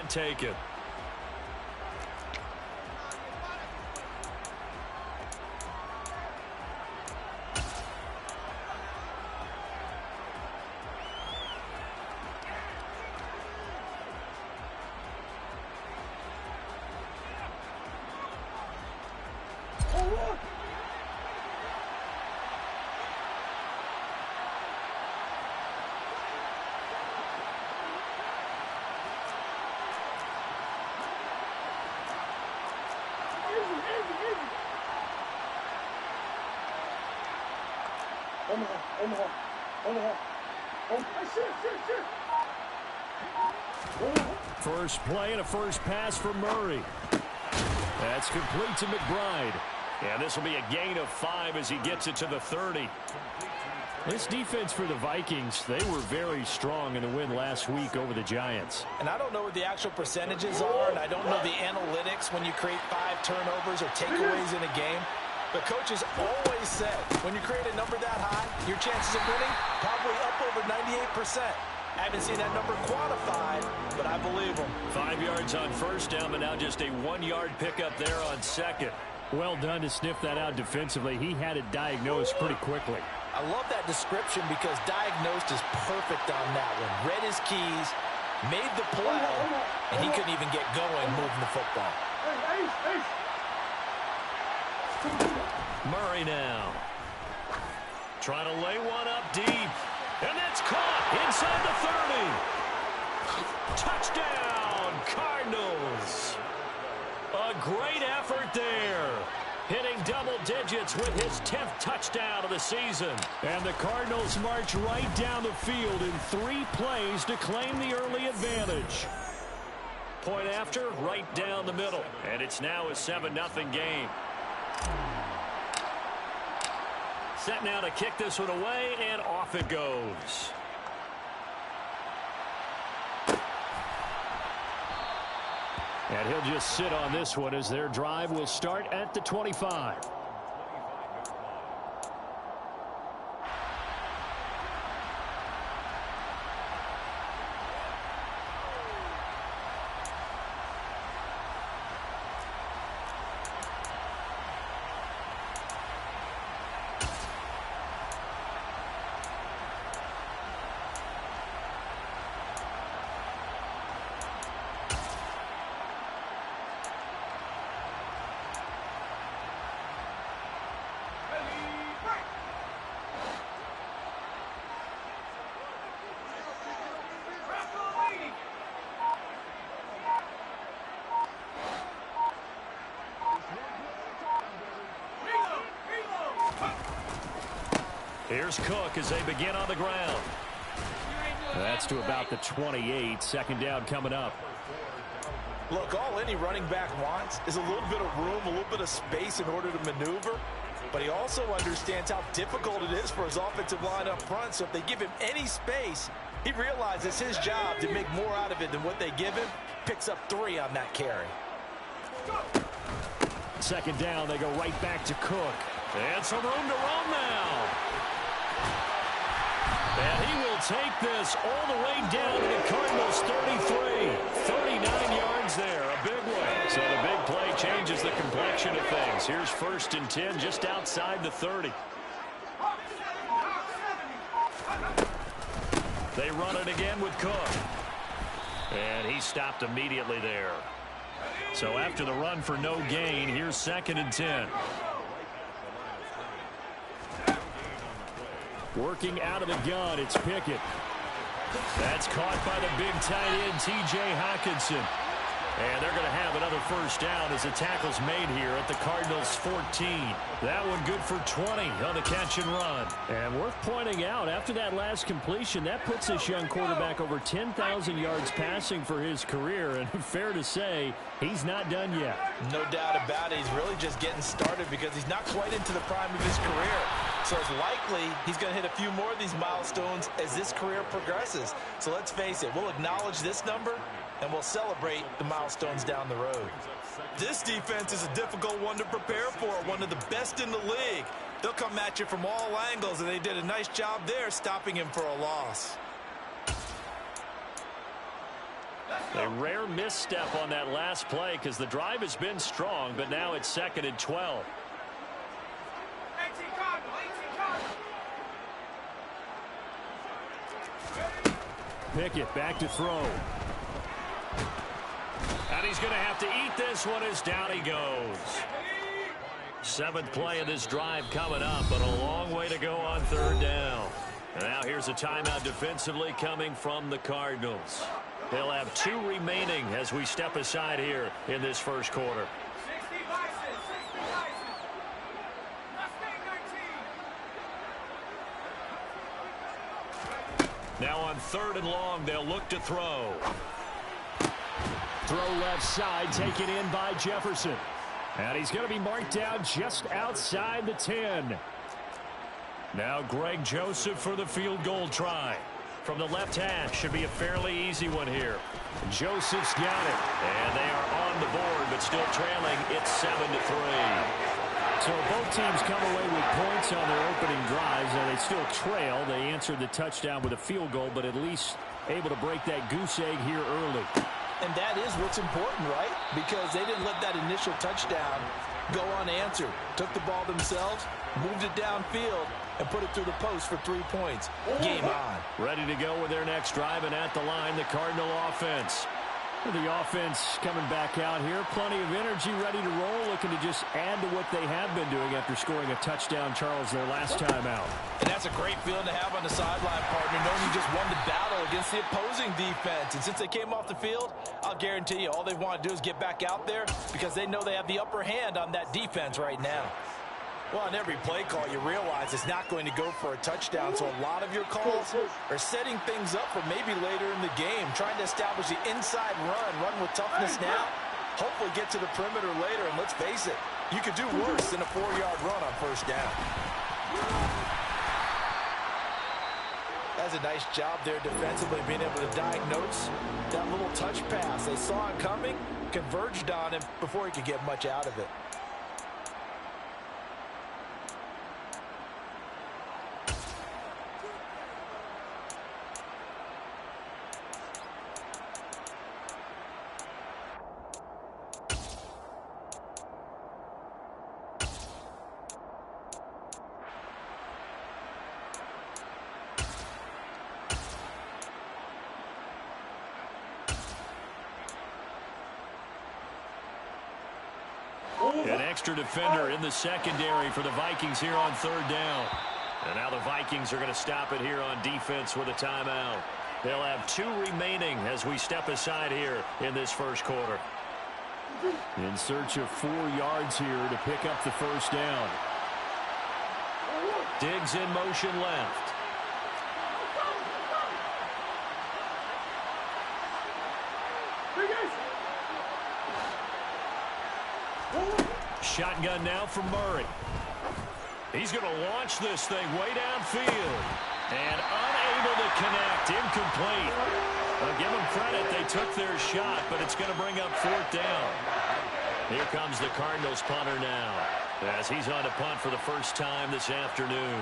point taken. First play and a first pass for Murray. That's complete to McBride. And this will be a gain of 5 as he gets it to the 30. This defense for the Vikings, they were very strong in the win last week over the Giants. And I don't know what the actual percentages are, and I don't know the analytics when you create 5 turnovers or takeaways in a game. But coaches always said, when you create a number that high, your chances of winning probably up over 98%. I haven't seen that number quantified, but I believe them. 5 yards on first down, but now just a 1-yard pickup there on second. Well done to sniff that out defensively. He had it diagnosed pretty quickly. I love that description because diagnosed is perfect on that one. Read his keys, made the play, and he couldn't even get going moving the football. Murray now. Trying to lay one up deep. And that's caught inside the 30. Touchdown, Cardinals. A great effort there. Hitting double digits with his 10th touchdown of the season. And the Cardinals march right down the field in 3 plays to claim the early advantage. Point after, right down the middle. And it's now a 7-0 game. Set now to kick this one away, and off it goes. And he'll just sit on this one as their drive will start at the 25. Here's Cook as they begin on the ground. That's to about the 28. Second down coming up. Look, all any running back wants is a little bit of room, a little bit of space in order to maneuver. But he also understands how difficult it is for his offensive line up front. So if they give him any space, he realizes his job to make more out of it than what they give him. Picks up 3 on that carry. Second down, they go right back to Cook. And some room to roam now. And he will take this all the way down to the Cardinals' 33. 39 yards there, a big one. So the big play changes the complexion of things. Here's 1st and 10 just outside the 30. They run it again with Cook. And he stopped immediately there. So after the run for no gain, here's 2nd and 10. Working out of the gun, it's Pickett. That's caught by the big tight end, T.J. Hockenson. And they're going to have another first down as the tackle's made here at the Cardinals' 14. That one good for 20 on the catch and run. And worth pointing out, after that last completion, that puts this young quarterback over 10,000 yards passing for his career. And fair to say, he's not done yet. No doubt about it. He's really just getting started because he's not quite into the prime of his career. So it's likely he's going to hit a few more of these milestones as this career progresses. So let's face it, we'll acknowledge this number and we'll celebrate the milestones down the road. This defense is a difficult one to prepare for, one of the best in the league. They'll come at you from all angles, and they did a nice job there stopping him for a loss. A rare misstep on that last play because the drive has been strong, but now it's 2nd and 12. Pickett back to throw. And he's going to have to eat this one as down he goes. 7th play of this drive coming up, but a long way to go on 3rd down. And now here's a timeout defensively coming from the Cardinals. They'll have 2 remaining as we step aside here in this first quarter. Now on 3rd and long, they'll look to throw. Throw left side, taken in by Jefferson. And he's going to be marked down just outside the 10. Now Greg Joseph for the field goal try. From the left hash, should be a fairly easy one here. Joseph's got it. And they are on the board, but still trailing. It's 7-3. So both teams come away with points on their opening drives, and they still trail. They answered the touchdown with a field goal, but at least able to break that goose egg here early. And that is what's important, right? Because they didn't let that initial touchdown go unanswered. Took the ball themselves, moved it downfield, and put it through the post for 3 points. Game on. Ready to go with their next drive, and at the line, the Cardinal offense. The offense coming back out here. Plenty of energy, ready to roll, looking to just add to what they have been doing after scoring a touchdown, Charles, their last time out. And that's a great feeling to have on the sideline, partner, knowing you just won the battle against the opposing defense. And since they came off the field, I'll guarantee you all they want to do is get back out there because they know they have the upper hand on that defense right now. Well, on every play call, you realize it's not going to go for a touchdown, so a lot of your calls are setting things up for maybe later in the game, trying to establish the inside run with toughness now, hopefully get to the perimeter later, and let's face it, you could do worse than a 4-yard run on 1st down. That's a nice job there defensively, being able to diagnose that little touch pass. They saw it coming, converged on him before he could get much out of it. An extra defender in the secondary for the Vikings here on 3rd down. And now the Vikings are going to stop it here on defense with a timeout. They'll have 2 remaining as we step aside here in this first quarter. In search of 4 yards here to pick up the 1st down. Diggs in motion left. Shotgun now from Murray. He's going to launch this thing way downfield. And unable to connect. Incomplete. Well, give them credit. They took their shot, but it's going to bring up 4th down. Here comes the Cardinals punter now, as he's on to punt for the first time this afternoon.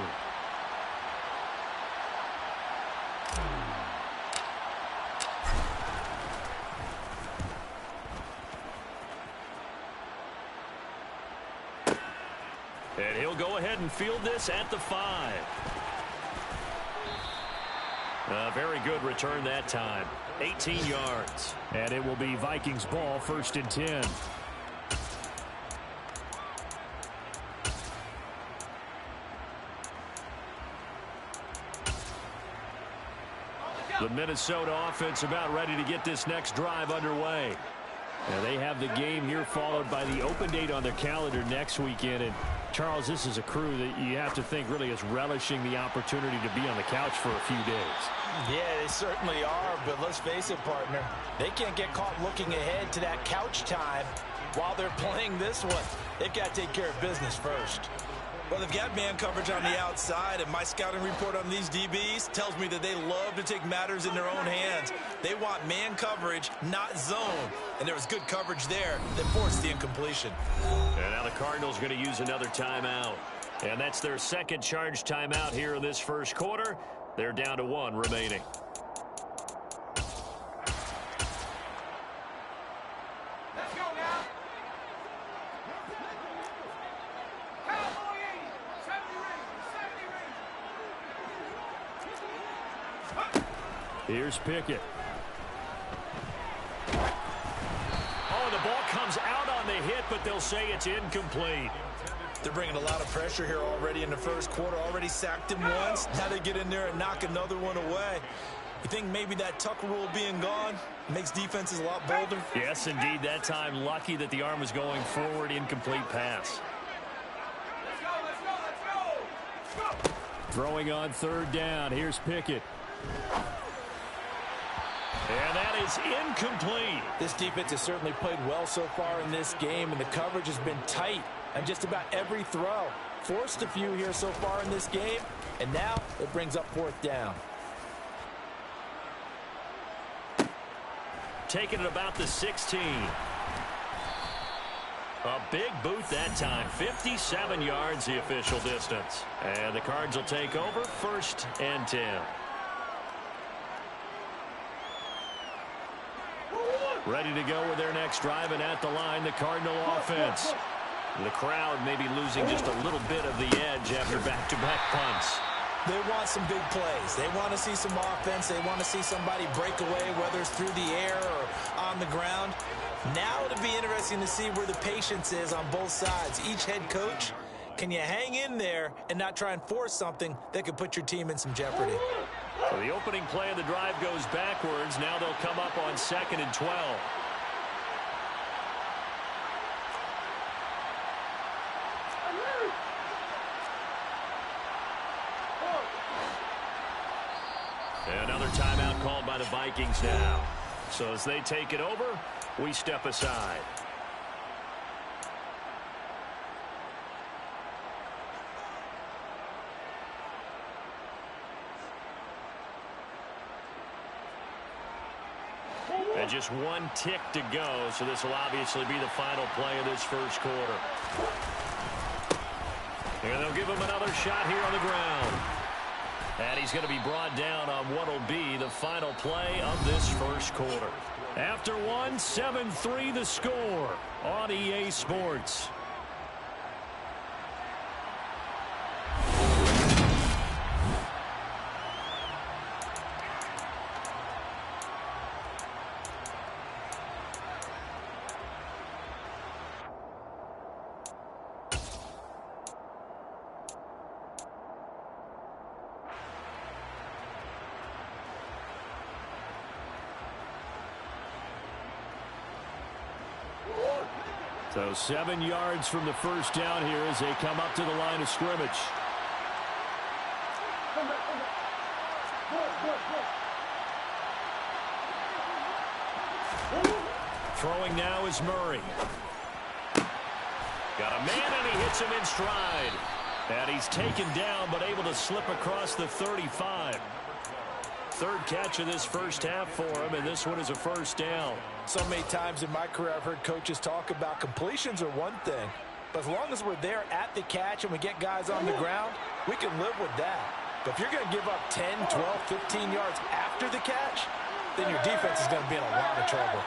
And he'll go ahead and field this at the 5. A very good return that time. 18 yards. And it will be Vikings ball, 1st and 10. The Minnesota offense about ready to get this next drive underway. And they have the game here followed by the open date on their calendar next weekend. And Charles, this is a crew that you have to think really is relishing the opportunity to be on the couch for a few days. Yeah, they certainly are, but let's face it, partner. They can't get caught looking ahead to that couch time while they're playing this one. They've got to take care of business first. Well, they've got man coverage on the outside, and my scouting report on these DBs tells me that they love to take matters in their own hands. They want man coverage, not zone. And there was good coverage there that forced the incompletion. And now the Cardinals going to use another timeout. And that's their second charge timeout here in this first quarter. They're down to 1 remaining. Here's Pickett. Oh, the ball comes out on the hit, but they'll say it's incomplete. They're bringing a lot of pressure here already in the first quarter. Already sacked him once. Now they get in there and knock another one away. You think maybe that Tucker rule being gone makes defenses a lot bolder? Yes, indeed. That time, lucky that the arm was going forward. Incomplete pass. Let's go. Throwing on third down. Here's Pickett. And that is incomplete. This defense has certainly played well so far in this game, and the coverage has been tight on just about every throw. Forced a few here so far in this game, and now it brings up fourth down. Taking it about the 16. A big boot that time. 57 yards the official distance. And the Cards will take over, 1st and 10. Ready to go with their next drive, and at the line, the Cardinal offense. The crowd maybe losing just a little bit of the edge after back-to-back punts. They want some big plays. They want to see some offense. They want to see somebody break away, whether it's through the air or on the ground. Now it'll be interesting to see where the patience is on both sides. Each head coach, can you hang in there and not try and force something that could put your team in some jeopardy? So the opening play of the drive goes backwards. Now they'll come up on 2nd and 12. Another timeout called by the Vikings now. So as they take it over, we step aside. And just one tick to go, so this will obviously be the final play of this first quarter. And they'll give him another shot here on the ground. And he's going to be brought down on what will be the final play of this first quarter. After one, 7-3 the score on EA Sports. So 7 yards from the first down here as they come up to the line of scrimmage. Throwing now is Murray. Got a man and he hits him in stride. And he's taken down but able to slip across the 35. Third catch of this first half for him, and this one is a first down. So many times in my career I've heard coaches talk about completions are one thing, but as long as we're there at the catch and we get guys on the ground, we can live with that. But if you're going to give up 10, 12, 15 yards after the catch, then your defense is going to be in a lot of trouble.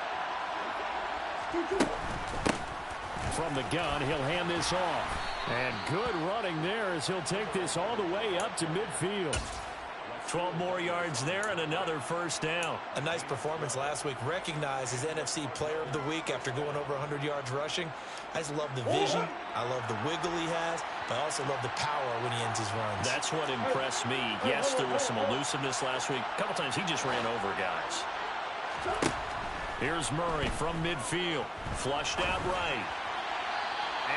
From the gun, he'll hand this off. And good running there as he'll take this all the way up to midfield. 12 more yards there and another first down. A nice performance last week. Recognized as NFC Player of the Week after going over 100 yards rushing. I just love the vision. I love the wiggle he has. But I also love the power when he ends his runs. That's what impressed me. Yes, there was some elusiveness last week. A couple times he just ran over guys. Here's Murray from midfield. Flushed out right.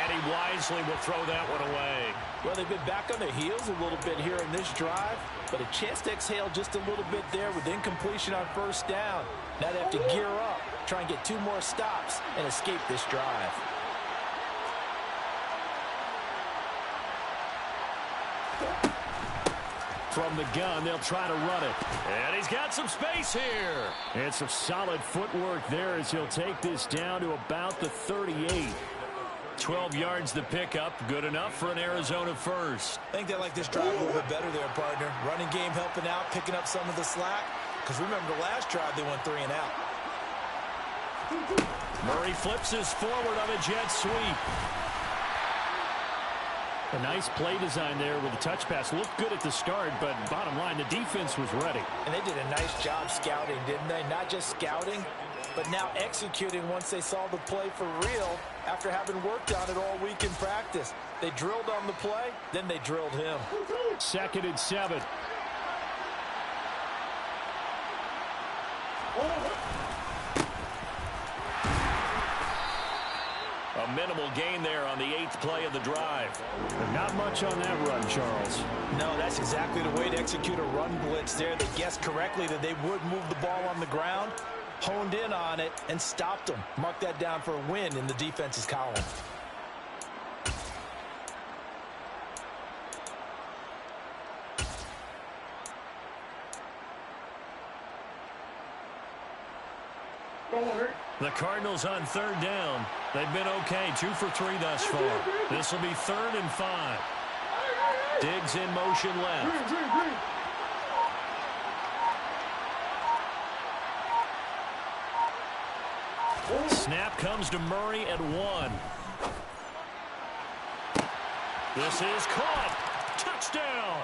And he wisely will throw that one away. Well, they've been back on their heels a little bit here in this drive, but a chance to exhale just a little bit there with incompletion on first down. Now they have to gear up, try and get 2 more stops, and escape this drive. From the gun, they'll try to run it. And he's got some space here. And some solid footwork there as he'll take this down to about the 38. 12 yards the pickup. Good enough for an Arizona first. I think they like this drive a little bit better there, partner. Running game helping out, picking up some of the slack. Because remember the last drive, they went 3 and out. Murray flips his forward on a jet sweep. A nice play design there with a touch pass. Looked good at the start, but bottom line, the defense was ready. And they did a nice job scouting, didn't they? Not just scouting, but now executing once they saw the play for real after having worked on it all week in practice. They drilled on the play, then they drilled him. 2nd and 7. A minimal gain there on the 8th play of the drive. But not much on that run, Charles. No, that's exactly the way to execute a run blitz there. They guessed correctly that they would move the ball on the ground, honed in on it, and stopped them. Mark that down for a win in the defense's column. The Cardinals on 3rd down. They've been okay, 2 for 3 thus far. This will be 3rd and 5. Diggs in motion left. Snap comes to Murray at 1. This is caught. Touchdown.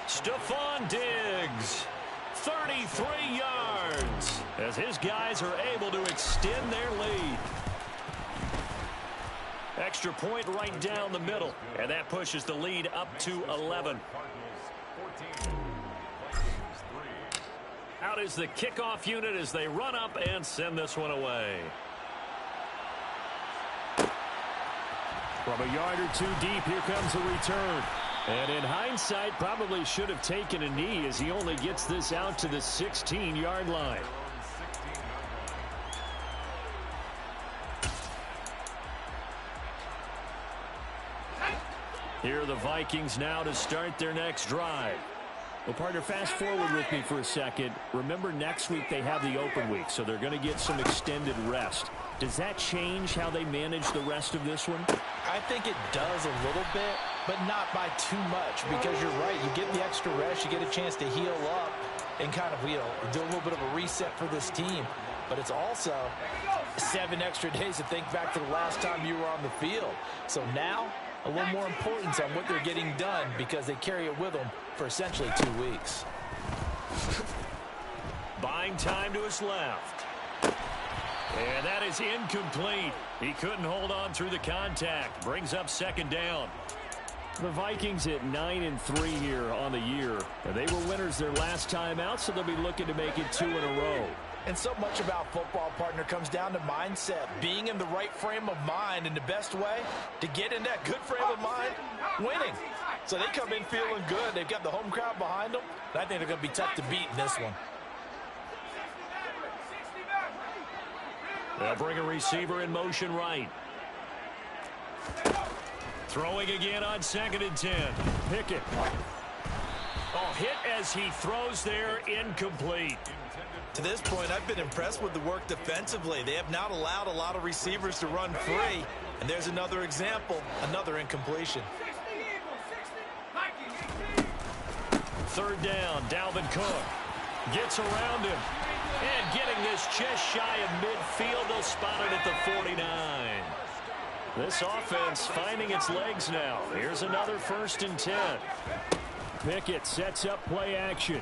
Stephon Diggs. 33 yards as his guys are able to extend their lead. Extra point right down the middle, and that pushes the lead up to 11. Out is the kickoff unit as they run up and send this one away. From a yard or 2 deep, here comes a return. And in hindsight, probably should have taken a knee as he only gets this out to the 16-yard line. Here are the Vikings now to start their next drive. Well, partner, fast forward with me for a second. Remember, next week they have the open week, so they're going to get some extended rest. Does that change how they manage the rest of this one? I think it does a little bit, but not by too much, because you're right. You get the extra rest, you get a chance to heal up and kind of, do a little bit of a reset for this team. But it's also 7 extra days to think back to the last time you were on the field. So now, a little more importance on what they're getting done because they carry it with them for essentially 2 weeks. Buying time to his left. And that is incomplete. He couldn't hold on through the contact. Brings up 2nd down. The Vikings at 9-3 here on the year. They were winners their last time out, so they'll be looking to make it 2 in a row. And so much about football, partner, comes down to mindset. Being in the right frame of mind, and the best way to get in that good frame of mind, winning. So they come in feeling good. They've got the home crowd behind them. I think they're going to be tough to beat in this one. They'll bring a receiver in motion right. Throwing again on 2nd and 10. Pickett. Oh, hit as he throws there, incomplete. To this point, I've been impressed with the work defensively. They have not allowed a lot of receivers to run free. And there's another example, another incompletion. 3rd down, Dalvin Cook gets around him. And getting this just shy of midfield, they'll spot it at the 49. This offense finding its legs now. Here's another 1st and 10. Pickett sets up play action.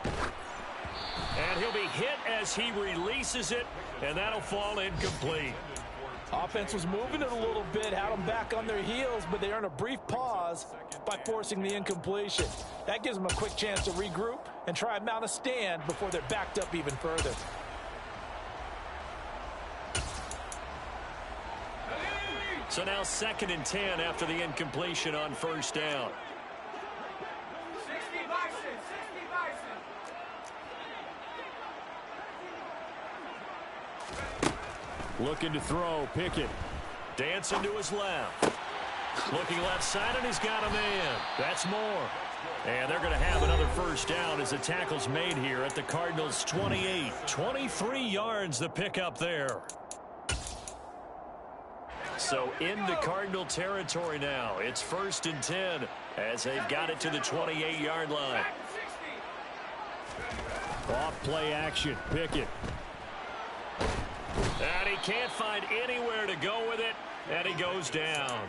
And he'll be hit as he releases it, and that'll fall incomplete. Offense was moving it a little bit, had them back on their heels, but they earn a brief pause by forcing the incompletion. That gives them a quick chance to regroup and try and mount a stand before they're backed up even further. So now 2nd and 10 after the incompletion on 1st down. Looking to throw, Pickett. Dancing to his left. Looking left side, and he's got a man. That's more. And they're going to have another 1st down as the tackle's made here at the Cardinals' 28. 23 yards the pickup there. So into Cardinal territory now. It's 1st and 10 as they've got it to the 28-yard line. Off play action, Pickett. And he can't find anywhere to go with it, and he goes down.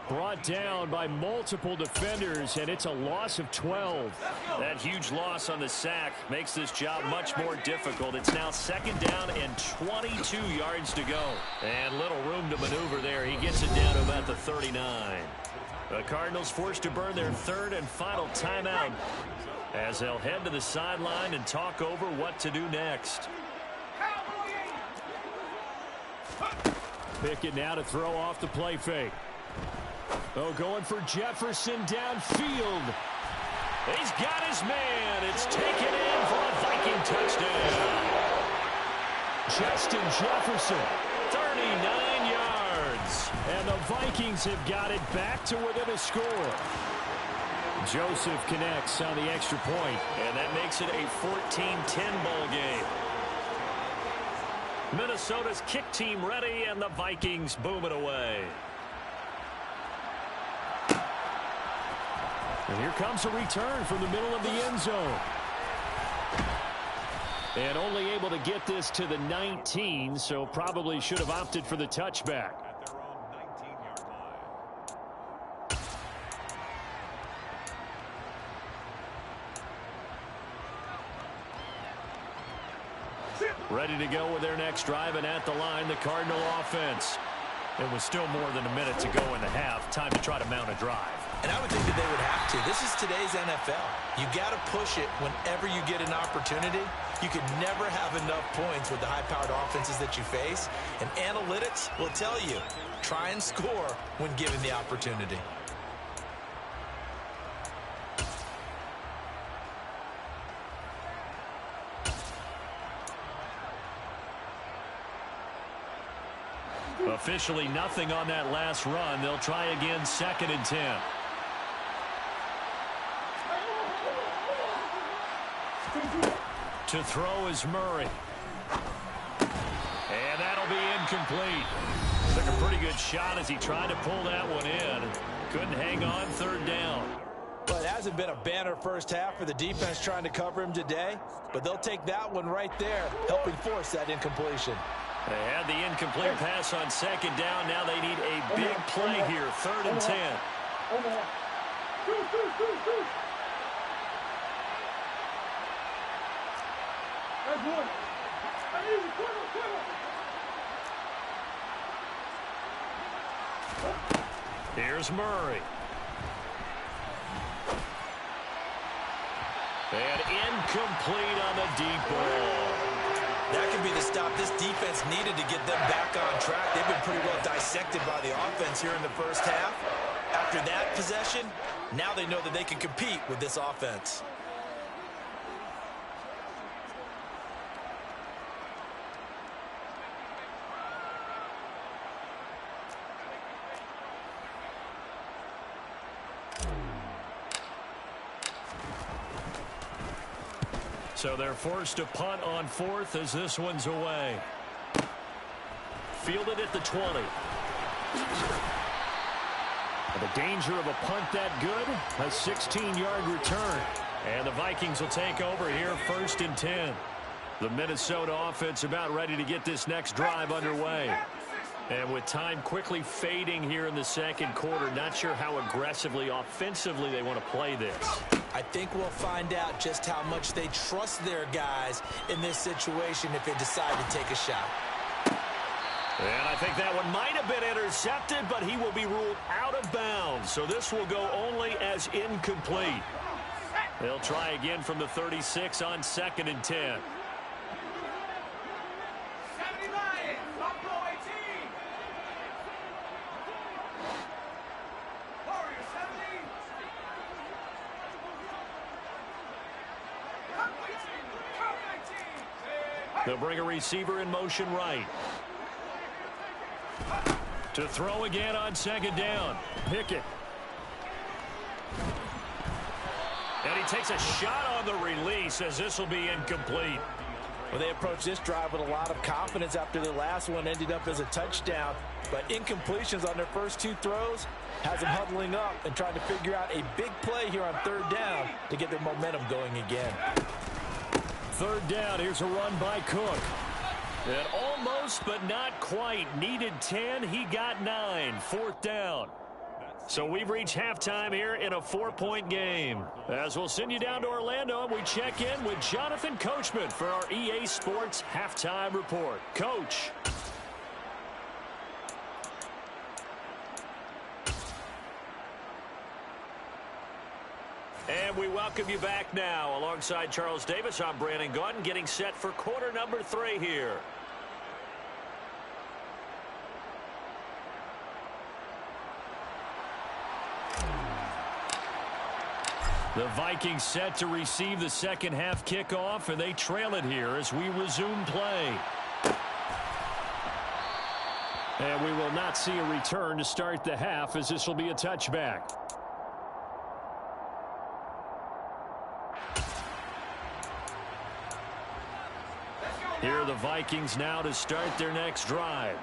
brought down by multiple defenders, and it's a loss of 12. That huge loss on the sack makes this job much more difficult. It's now 2nd down and 22 yards to go. And little room to maneuver there. He gets it down to about the 39. The Cardinals forced to burn their 3rd and final timeout as they'll head to the sideline and talk over what to do next. Pickett now to throw off the play fake. Oh, going for Jefferson downfield. He's got his man. It's taken in for a Viking touchdown. Justin Jefferson. 39 yards. And the Vikings have got it back to within a score. Joseph connects on the extra point. And that makes it a 14-10 ball game. Minnesota's kick team ready, and the Vikings boom it away. And here comes a return from the middle of the end zone. And only able to get this to the 19, so probably should have opted for the touchback. Ready to go with their next drive, and at the line, the Cardinal offense. It was still more than a minute to go in the half. Time to try to mount a drive. And I would think that they would have to. This is today's NFL. You got to push it whenever you get an opportunity. You can never have enough points with the high-powered offenses that you face. And analytics will tell you, try and score when given the opportunity. Officially nothing on that last run. They'll try again, 2nd and 10. To throw is Murray. And that'll be incomplete. Took a pretty good shot as he tried to pull that one in. Couldn't hang on, 3rd down. Well, it hasn't been a banner first half for the defense trying to cover him today, but they'll take that one right there, helping force that incompletion. They had the incomplete pass on 2nd down. Now they need a big play here, 3rd and 10. Here's Murray. And incomplete on the deep ball. That could be the stop this defense needed to get them back on track. They've been pretty well dissected by the offense here in the first half. After that possession, now they know that they can compete with this offense. So they're forced to punt on 4th as this one's away. Fielded at the 20. The danger of a punt that good, a 16-yard return. And the Vikings will take over here, 1st and 10. The Minnesota offense about ready to get this next drive underway. And with time quickly fading here in the 2nd quarter, not sure how aggressively, offensively they want to play this. I think we'll find out just how much they trust their guys in this situation if they decide to take a shot. And I think that one might have been intercepted, but he will be ruled out of bounds. So this will go only as incomplete. They'll try again from the 36 on 2nd and 10. They'll bring a receiver in motion right. To throw again on 2nd down. Pickett. And he takes a shot on the release as this will be incomplete. Well, they approached this drive with a lot of confidence after the last one ended up as a touchdown. But incompletions on their first 2 throws has them huddling up and trying to figure out a big play here on 3rd down to get their momentum going again. 3rd down. Here's a run by Cook. And almost, but not quite. Needed 10. He got 9. 4th down. So we've reached halftime here in a 4-point game. As we'll send you down to Orlando, and we check in with Jonathan Coachman for our EA Sports Halftime Report. Coach. And we welcome you back now. Alongside Charles Davis, I'm Brandon Gaudin, getting set for quarter number 3 here. The Vikings set to receive the second half kickoff, and they trail it here as we resume play. And we will not see a return to start the half, as this will be a touchback. Here are the Vikings now to start their next drive.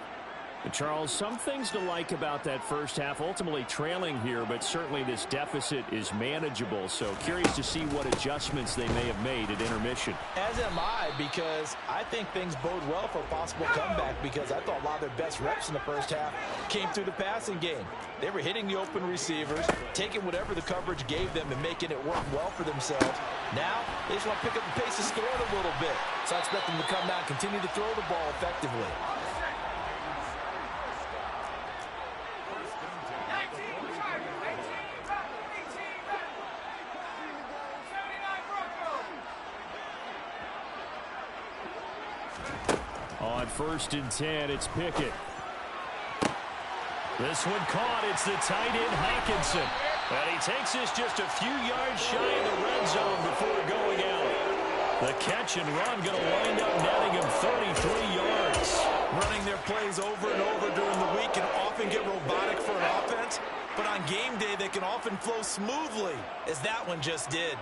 Charles, some things to like about that first half, ultimately trailing here, but certainly this deficit is manageable. So curious to see what adjustments they may have made at intermission. As am I, because I think things bode well for a possible comeback, because I thought a lot of their best reps in the first half came through the passing game. They were hitting the open receivers, taking whatever the coverage gave them and making it work well for themselves. Now, they just want to pick up the pace of scoring a little bit. So I expect them to come out and continue to throw the ball effectively. On 1st and 10, it's Pickett. This one caught. It's the tight end, Hawkinson. And he takes this just a few yards shy of the red zone before going out. The catch and run going to wind up netting him 33 yards. Running their plays over and over during the week can often get robotic for an offense, but on game day they can often flow smoothly, as that one just did.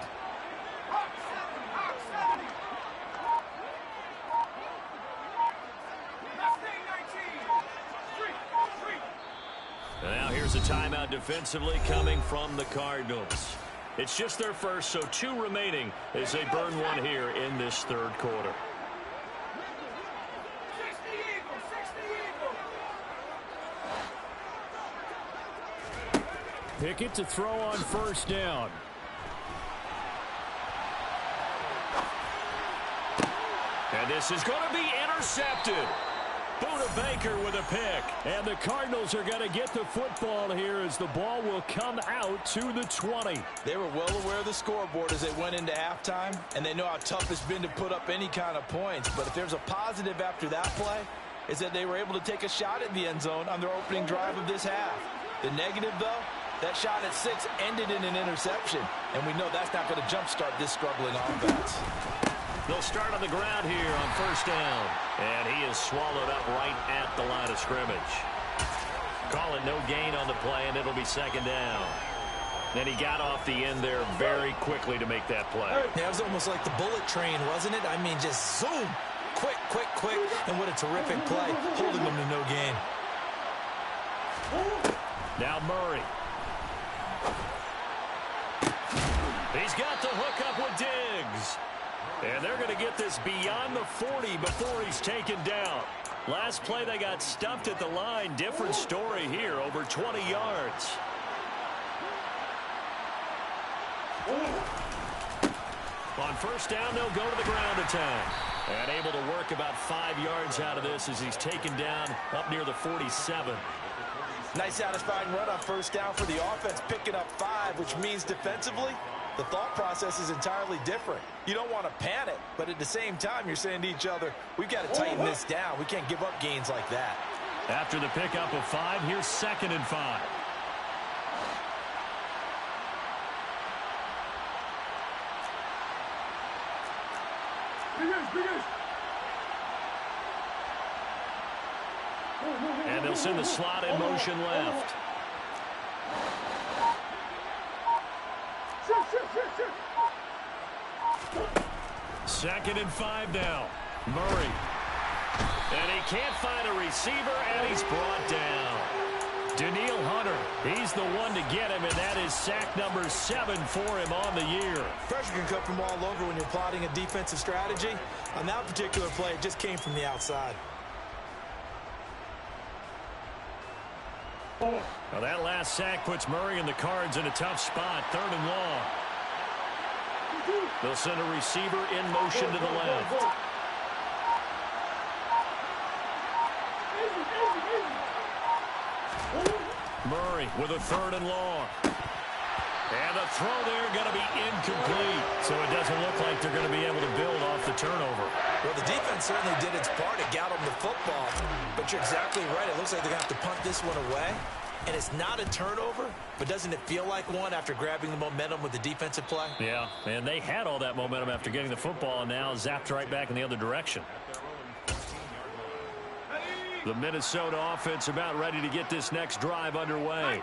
Now here's a timeout defensively coming from the Cardinals. It's just their first, so 2 remaining as they burn one here in this third quarter. Pickett to throw on 1st down. And this is going to be intercepted. Buda Baker with a pick. And the Cardinals are going to get the football here as the ball will come out to the 20. They were well aware of the scoreboard as they went into halftime, and they know how tough it's been to put up any kind of points. But if there's a positive after that play, is that they were able to take a shot at the end zone on their opening drive of this half. The negative, though, that shot at 6 ended in an interception, and we know that's not going to jumpstart this struggling offense. They'll start on the ground here on 1st down. And he is swallowed up right at the line of scrimmage. Call it no gain on the play, and it'll be 2nd down. Then he got off the end there very quickly to make that play. Yeah, it was almost like the bullet train, wasn't it? I mean, just zoom. Quick, quick, quick. And what a terrific play, holding them to no gain. Now Murray. He's got the hook up with Diggs. And they're going to get this beyond the 40 before he's taken down. Last play, they got stuffed at the line. Different story here, over 20 yards. On 1st down, they'll go to the ground attack. And able to work about 5 yards out of this as he's taken down up near the 47. Nice satisfying run on 1st down for the offense, picking up 5, which means defensively, the thought process is entirely different. You don't want to panic, but at the same time, you're saying to each other, we've got to tighten this down. We can't give up gains like that. After the pickup of 5, here's 2nd and 5. And they'll send the slot in motion left. Second and 5 now. Murray. And he can't find a receiver, and he's brought down. Daniil Hunter, he's the one to get him, and that is sack number 7 for him on the year. Pressure can come from all over when you're plotting a defensive strategy. On that particular play, it just came from the outside. Well, that last sack puts Murray and the Cards in a tough spot. 3rd and long. They'll send a receiver in motion to the left. Murray with a 3rd and long. And the throw there going to be incomplete. So it doesn't look like they're going to be able to build off the turnover. Well, the defense certainly did its part to got them the football. But you're exactly right. It looks like they're going to have to punt this one away. And it's not a turnover, but doesn't it feel like one after grabbing the momentum with the defensive play? Yeah, and they had all that momentum after getting the football, and now zapped right back in the other direction. The Minnesota offense about ready to get this next drive underway.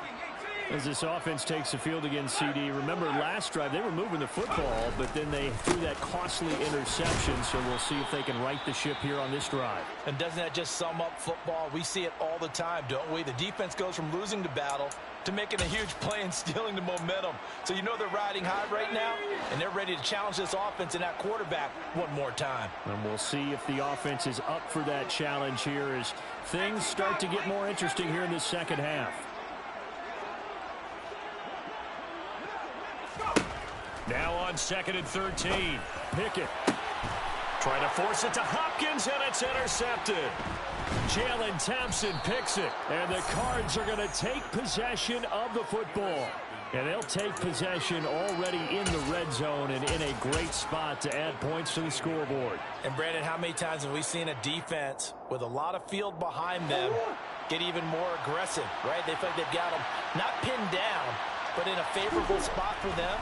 As this offense takes the field against CD, remember last drive they were moving the football, but then they threw that costly interception, so we'll see if they can right the ship here on this drive. And doesn't that just sum up football? We see it all the time, don't we? The defense goes from losing the battle to making a huge play and stealing the momentum. So you know they're riding high right now, and they're ready to challenge this offense and that quarterback one more time. And we'll see if the offense is up for that challenge here as things start to get more interesting here in this second half. Now on 2nd and 13. Pickett trying to force it to Hopkins, and it's intercepted. Jalen Thompson picks it, and the Cards are going to take possession of the football. And they'll take possession already in the red zone and in a great spot to add points to the scoreboard. And, Brandon, how many times have we seen a defense with a lot of field behind them get even more aggressive, right? They feel like they've got them not pinned down, but in a favorable spot for them.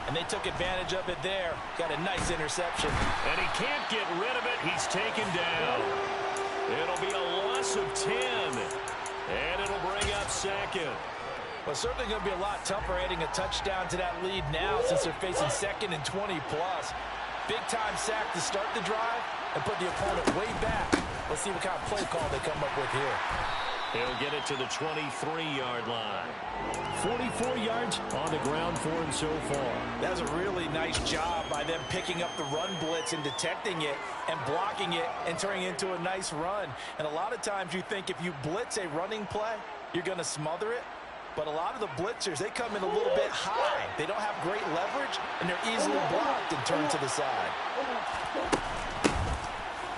And they took advantage of it there. Got a nice interception. And he can't get rid of it. He's taken down. It'll be a loss of 10. And it'll bring up 2nd. Well, certainly going to be a lot tougher adding a touchdown to that lead now since they're facing 2nd and 20+. Big-time sack to start the drive and put the opponent way back. Let's see what kind of play call they come up with here. He'll get it to the 23-yard line. 44 yards on the ground for him so far. That was a really nice job by them picking up the run blitz and detecting it and blocking it and turning it into a nice run. And a lot of times you think if you blitz a running play, you're going to smother it. But a lot of the blitzers, they come in a little bit high. They don't have great leverage, and they're easily blocked and turned to the side.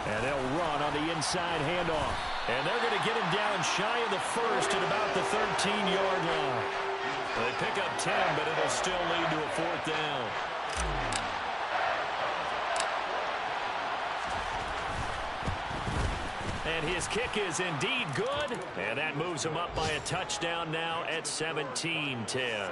And they'll run on the inside handoff. And they're going to get him down shy of the first at about the 13-yard line. They pick up 10, but it'll still lead to a 4th down. And his kick is indeed good. And that moves him up by a touchdown now at 17-10.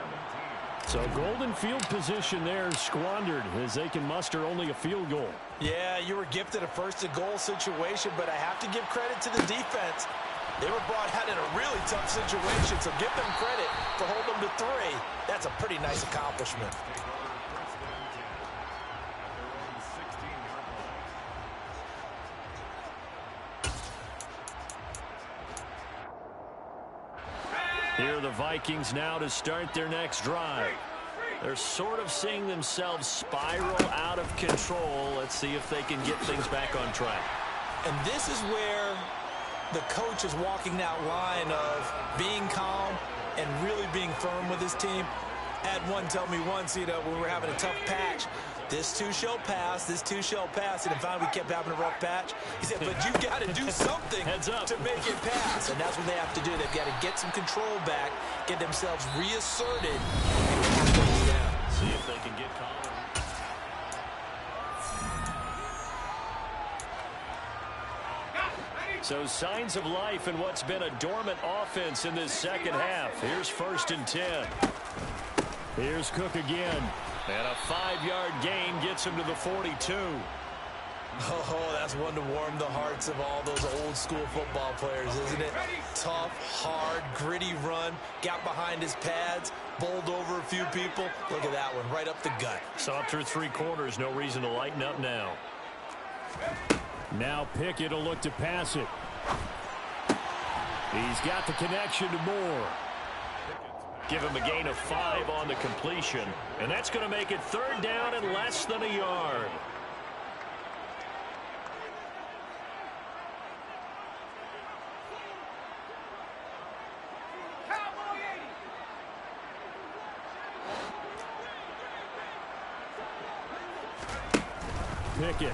So golden field position there squandered as they can muster only a field goal. Yeah, you were gifted a first-and-goal situation, but I have to give credit to the defense. They were brought out in a really tough situation, so give them credit for holding them to 3. That's a pretty nice accomplishment. Here are the Vikings now to start their next drive. They're sort of seeing themselves spiral out of control. Let's see if they can get things back on track. And this is where the coach is walking that line of being calm and really being firm with his team. Had one tell me once, when we were having a tough patch, this too shall pass, this too shall pass. And finally we kept having a rough patch. He said, but you've got to do something to make it pass. And that's what they have to do. They've got to get some control back, get themselves reasserted, and calm things down. See if they can get calm. So signs of life in what's been a dormant offense in this second half. Here's 1st and 10. Here's Cook again. And a 5-yard gain gets him to the 42. Oh, that's one to warm the hearts of all those old school football players, isn't it? Tough, hard, gritty run. Got behind his pads, bowled over a few people. Look at that one, right up the gut. Saw through 3 quarters, no reason to lighten up now. Now Pickett will look to pass it. He's got the connection to Moore. Give him a gain of 5 on the completion. And that's going to make it 3rd down and less than a yard. Pickett.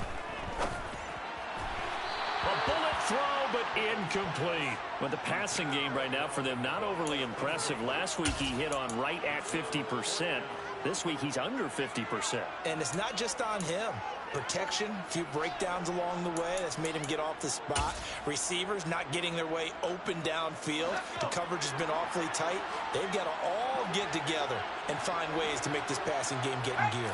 A bullet throw, but incomplete. But the passing game right now for them, not overly impressive. Last week he hit on right at 50%. This week he's under 50%. And it's not just on him. Protection, a few breakdowns along the way. That's made him get off the spot. Receivers not getting their way open downfield. The coverage has been awfully tight. They've got to all get together and find ways to make this passing game get in gear.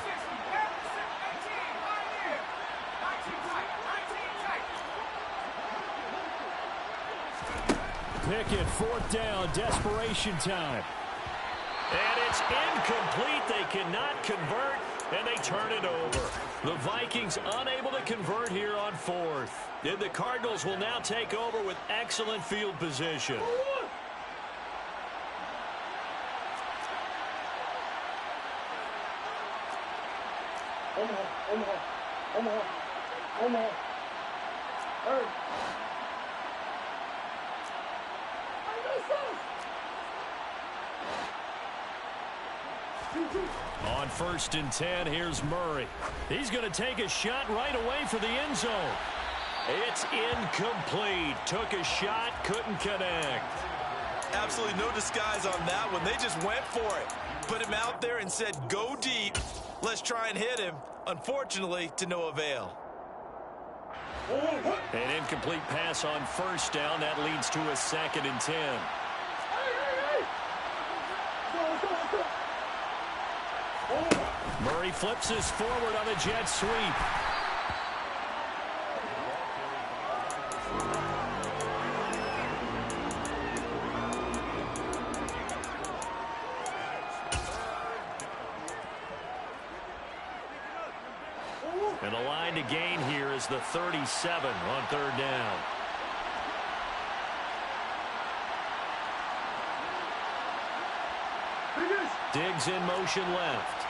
Pickett, fourth down, desperation time. And it's incomplete. They cannot convert, and they turn it over. The Vikings unable to convert here on fourth. And the Cardinals will now take over with excellent field position. On 1st and 10, here's Murray. He's going to take a shot right away for the end zone. It's incomplete. Took a shot, couldn't connect. Absolutely no disguise on that one. They just went for it. Put him out there and said, go deep. Let's try and hit him. Unfortunately, to no avail. An incomplete pass on 1st down. That leads to a 2nd and 10. Murray flips this forward on a jet sweep. And the line to gain here is the 37 on 3rd down. Diggs in motion left.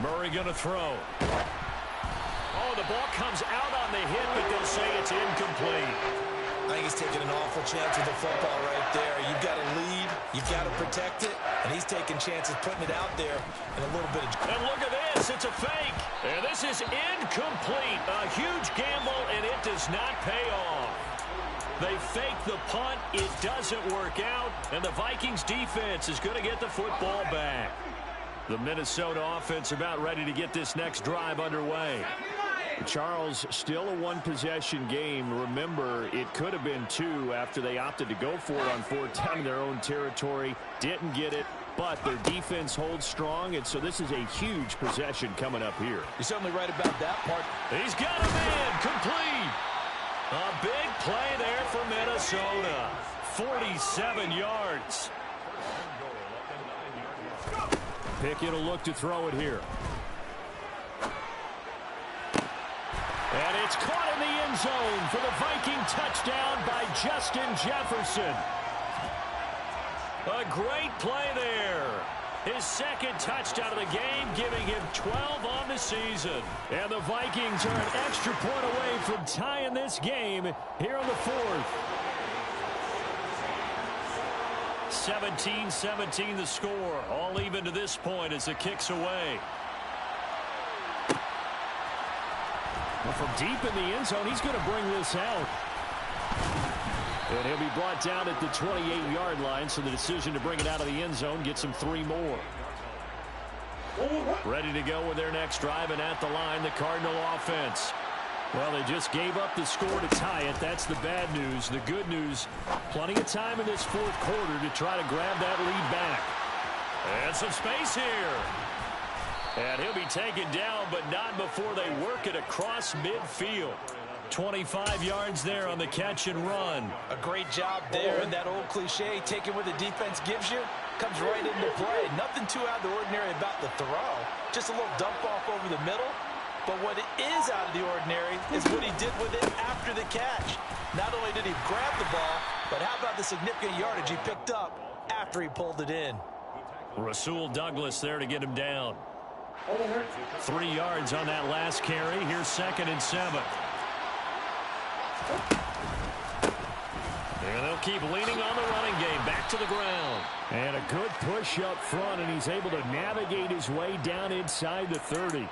Murray going to throw. Oh, the ball comes out on the hit, but they'll say it's incomplete. I think he's taking an awful chance with the football right there. You've got to lead, you've got to protect it, and he's taking chances putting it out there in a little bit of... And look at this, it's a fake. And this is incomplete. A huge gamble, and it does not pay off. They fake the punt, it doesn't work out, and the Vikings defense is going to get the football back. The Minnesota offense about ready to get this next drive underway. Charles, still a one-possession game. Remember, it could have been 2 after they opted to go for it on 4th down in their own territory. Didn't get it, but their defense holds strong, and so this is a huge possession coming up here. You're certainly right about that part. He's got a man, complete. A big play there for Minnesota. 47 yards. Pickett will look to throw it here. And it's caught in the end zone for the Viking touchdown by Justin Jefferson. A great play there. His 2nd touchdown of the game, giving him 12 on the season. And the Vikings are an extra point away from tying this game here in the 4th. 17-17 the score. All even to this point as the kick's away. Well, from deep in the end zone, he's going to bring this out. And he'll be brought down at the 28-yard line, so the decision to bring it out of the end zone gets him 3 more. Ready to go with their next drive, and at the line, the Cardinal offense. Well, they just gave up the score to tie it. That's the bad news. The good news, plenty of time in this 4th quarter to try to grab that lead back. And some space here. And he'll be taken down, but not before they work it across midfield. 25 yards there on the catch and run. A great job there, and that old cliche, taking what the defense gives you, comes right into play. Nothing too out of the ordinary about the throw. Just a little dump off over the middle. But what is out of the ordinary is what he did with it after the catch. Not only did he grab the ball, but how about the significant yardage he picked up after he pulled it in. Rasul Douglas there to get him down. 3 yards on that last carry. Here's 2nd and 7. And they'll keep leaning on the running game. Back to the ground. And a good push up front, and he's able to navigate his way down inside the 30.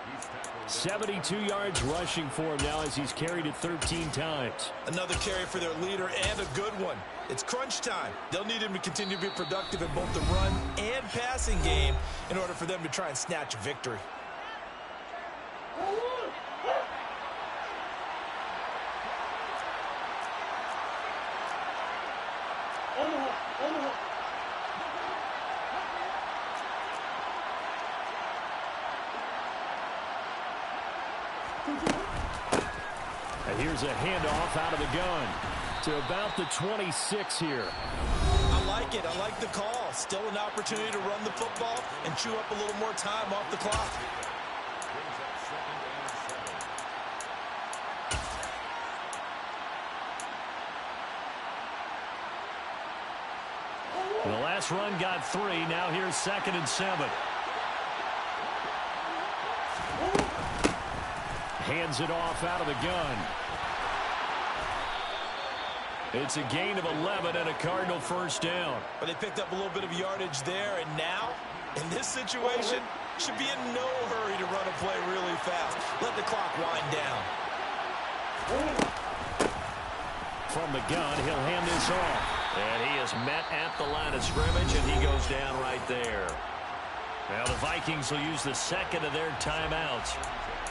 72 yards rushing for him now as he's carried it 13 times. Another carry for their leader, and a good one. It's crunch time. They'll need him to continue to be productive in both the run and passing game in order for them to try and snatch a victory. And here's a handoff out of the gun to about the 26 here. I like it. I like the call. Still an opportunity to run the football and chew up a little more time off the clock. The last run got 3. Now here's 2nd and 7. Hands it off out of the gun. It's a gain of 11 and a Cardinal first down. But they picked up a little bit of yardage there, and now, in this situation, should be in no hurry to run a play really fast. Let the clock wind down. From the gun, he'll hand this off. And he is met at the line of scrimmage, and he goes down right there. Now the Vikings will use the second of their timeouts,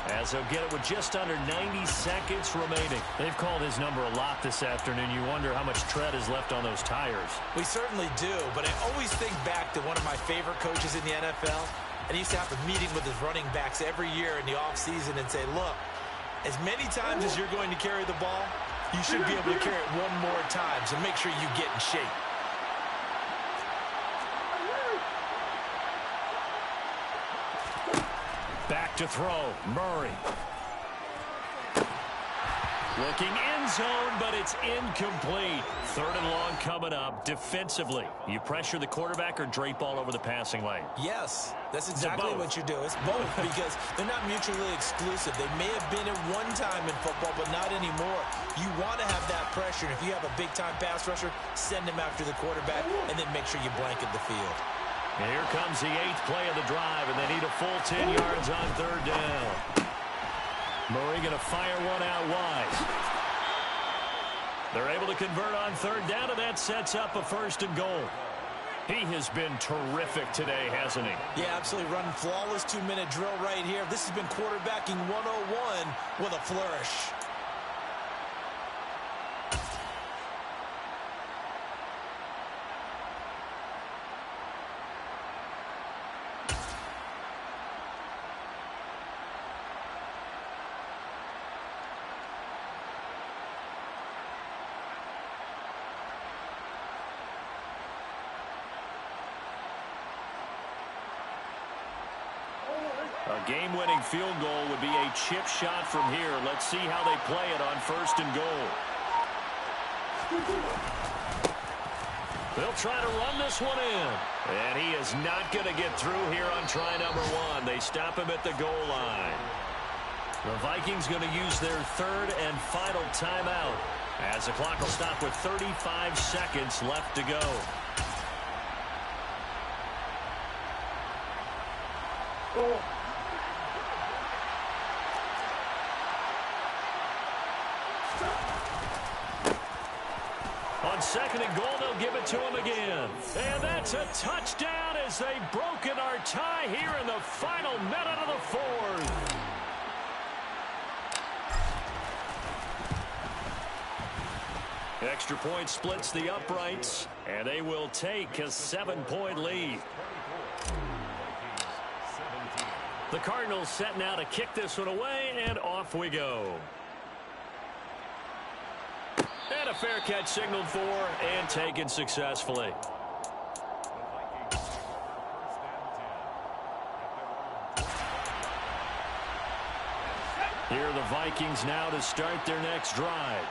as they'll get it with just under 90 seconds remaining. They've called his number a lot this afternoon. You wonder how much tread is left on those tires. We certainly do, but I always think back to one of my favorite coaches in the NFL, and he used to have a meeting with his running backs every year in the offseason and say, look, as many times as you're going to carry the ball, you should be able to carry it one more time, so make sure you get in shape. Back to throw. Murray. Looking end zone, but it's incomplete. 3rd and long coming up. Defensively, you pressure the quarterback or drape all over the passing lane? Yes, that's exactly what you do. It's both because they're not mutually exclusive. They may have been at one time in football, but not anymore. You want to have that pressure. And if you have a big-time pass rusher, send him after the quarterback, and then make sure you blanket the field. And here comes the 8th play of the drive, and they need a full 10 yards on 3rd down. Murray going to fire one out wide. They're able to convert on 3rd down, and that sets up a 1st and goal. He has been terrific today, hasn't he? Yeah, absolutely. Running flawless 2-minute drill right here. This has been quarterbacking 101 with a flourish. A game-winning field goal would be a chip shot from here. Let's see how they play it on 1st and goal. They'll try to run this one in. And he is not going to get through here on try number 1. They stop him at the goal line. The Vikings going to use their 3rd and final timeout, as the clock will stop with 35 seconds left to go. On 2nd and goal, they'll give it to him again. And that's a touchdown as they've broken our tie here in the final minute of the 4th. Extra point splits the uprights, and they will take a 7-point lead. The Cardinals set now to kick this one away, and off we go. And a fair catch signaled for and taken successfully. Here are the Vikings now to start their next drive.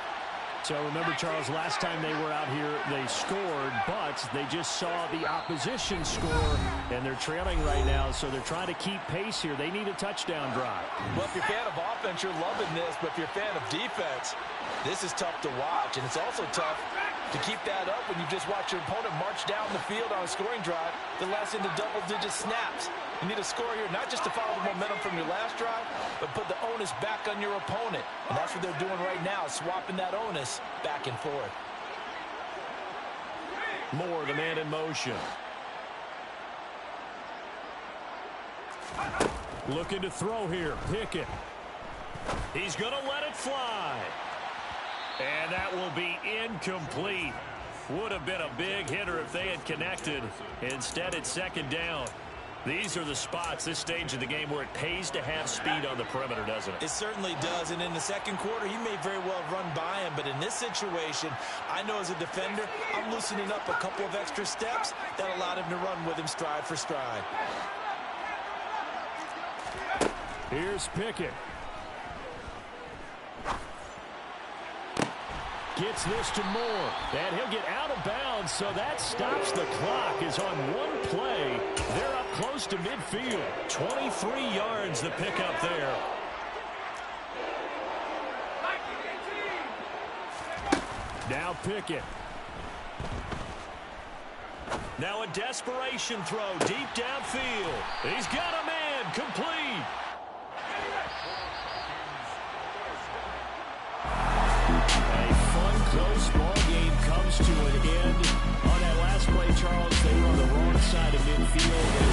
So remember, Charles, last time they were out here, they scored, but they just saw the opposition score, and they're trailing right now, so they're trying to keep pace here. They need a touchdown drive. Well, if you're a fan of offense, you're loving this, but if you're a fan of defense, this is tough to watch, and it's also tough To keep that up when you just watch your opponent march down the field on a scoring drive that lasts into double-digit snaps. You need a score here, not just to follow the momentum from your last drive, but put the onus back on your opponent. And that's what they're doing right now, swapping that onus back and forth. Moore, the man in motion. Looking to throw here. Pickett. He's going to let it fly. And that will be incomplete. Would have been a big hitter if they had connected. Instead, it's second down. These are the spots, this stage of the game, where it pays to have speed on the perimeter, doesn't it? It certainly does, and in the second quarter, he may very well run by him, but in this situation, I know as a defender, I'm loosening up a couple of extra steps that allowed him to run with him stride for stride. Here's Pickett. Gets this to Moore, and he'll get out of bounds, so that stops the clock. Is on one play. They're up close to midfield. 23 yards the pickup there. Now Pickett. Now a desperation throw deep downfield. He's got a man complete. Close ball game comes to an end. On that last play, Charles, they were on the wrong side of midfield.